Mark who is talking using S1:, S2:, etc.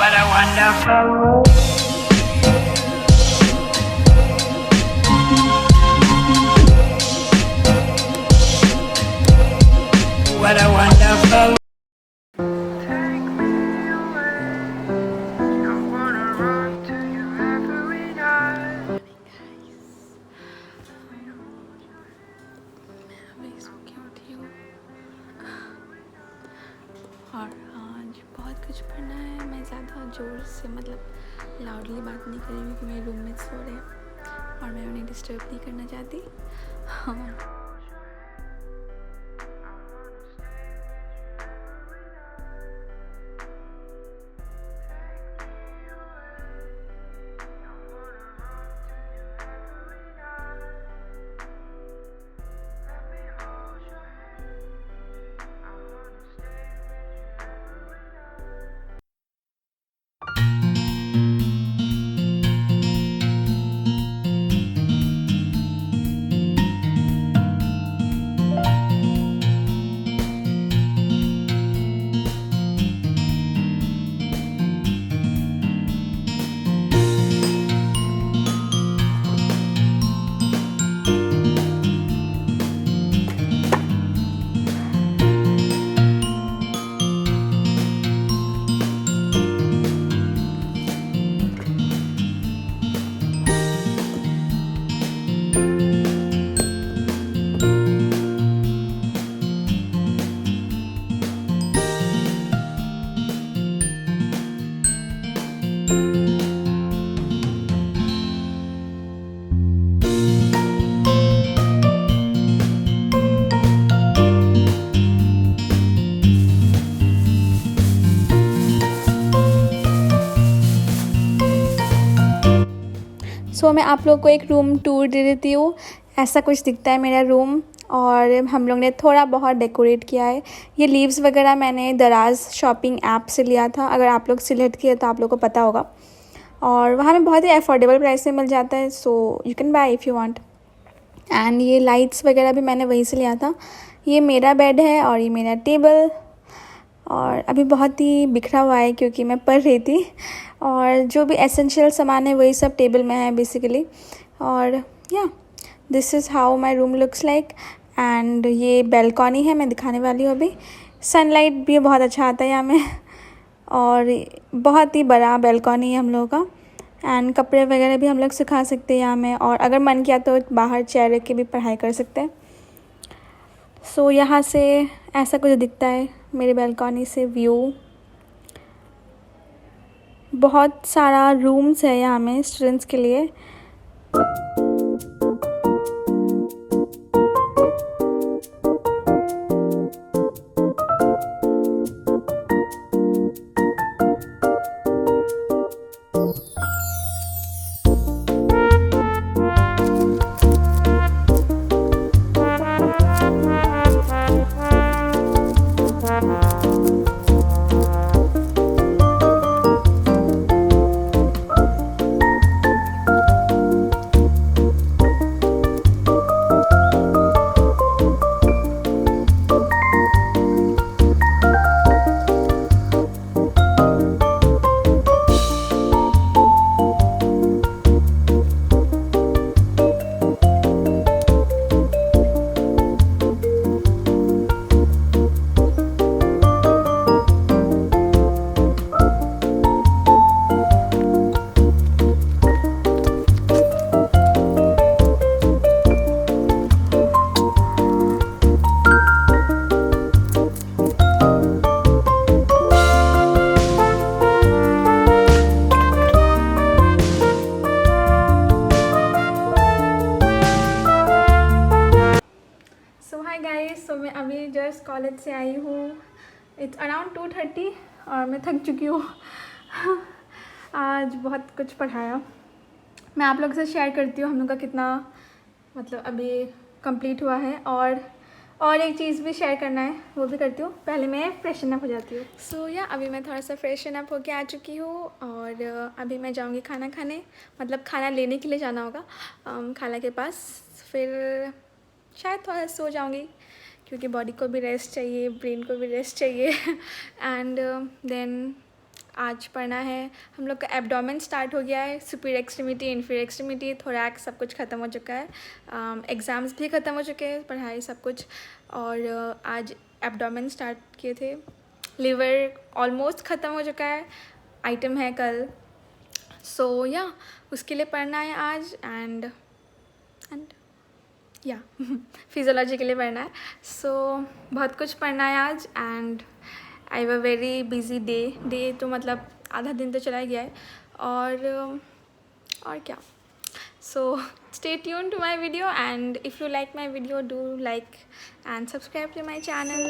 S1: What a wonderful world. What a wonderful. Take me away. I wanna run to you every night.
S2: मैं सो के उठी हूँ और आज बहुत कुछ पढ़ना है। मैं ज़्यादा ज़ोर से मतलब लाउडली बात नहीं करूँगी क्योंकि मेरे रूममेट सो रहे हैं और मैं उन्हें डिस्टर्ब नहीं करना चाहती। और मैं आप लोग को एक रूम टूर दे देती हूँ। ऐसा कुछ दिखता है मेरा रूम और हम लोग ने थोड़ा बहुत डेकोरेट किया है। ये लीव्स वगैरह मैंने दराज शॉपिंग ऐप से लिया था। अगर आप लोग सिलेक्ट किए तो आप लोग को पता होगा और वहाँ में बहुत ही अफोर्डेबल प्राइस में मिल जाता है। So you can buy if you want. And ये लाइट्स वगैरह भी मैंने वहीं से लिया था। ये मेरा बेड है और ये मेरा टेबल और अभी बहुत ही बिखरा हुआ है क्योंकि मैं पढ़ रही थी और जो भी एसेंशियल सामान है वही सब टेबल में है बेसिकली। और या this is how my room looks like. And ये बैल्कनी है, मैं दिखाने वाली हूँ अभी। सनलाइट भी बहुत अच्छा आता है यहाँ में और बहुत ही बड़ा बैल्कनी है हम लोगों का। एंड कपड़े वगैरह भी हम लोग सुखा सकते हैं यहाँ में और अगर मन किया तो बाहर चेयर रख के भी पढ़ाई कर सकते हैं। सो यहाँ से ऐसा कुछ दिखता है मेरे बैल्कनी से व्यू। बहुत सारा रूम्स है यहाँ में स्टूडेंट्स के लिए। सो मैं अभी जस्ट कॉलेज से आई हूँ। इट्स अराउंड 2:30 और मैं थक चुकी हूँ। आज बहुत कुछ पढ़ाया। मैं आप लोग से शेयर करती हूँ हम लोग का कितना मतलब अभी कंप्लीट हुआ है और एक चीज़ भी शेयर करना है, वो भी करती हूँ। पहले मैं फ्रेशन अप हो जाती हूँ। सो या अभी मैं थोड़ा सा फ्रेशन अप होके आ चुकी हूँ और अभी मैं जाऊँगी खाना खाने, मतलब खाना लेने के लिए जाना होगा खाला के पास। फिर शायद थोड़ा सो जाऊँगी क्योंकि बॉडी को भी रेस्ट चाहिए, ब्रेन को भी रेस्ट चाहिए। एंड देन आज पढ़ना है हम लोग का एब्डोमेन स्टार्ट हो गया है, superior extremity, inferior extremity, thorax सब कुछ ख़त्म हो चुका है। एग्ज़ाम्स भी ख़त्म हो चुके हैं, पढ़ाई सब कुछ। और आज एब्डोमेन स्टार्ट किए थे। लिवर ऑलमोस्ट ख़त्म हो चुका है, आइटम है कल। सो या उसके लिए पढ़ना है आज। एंड या फिजियोलॉजी के लिए पढ़ना है। सो बहुत कुछ पढ़ना है आज। And I was very busy day तो मतलब आधा दिन तो चला गया है। और क्या, so stay tune to my video and if you like my video do like and subscribe to my channel.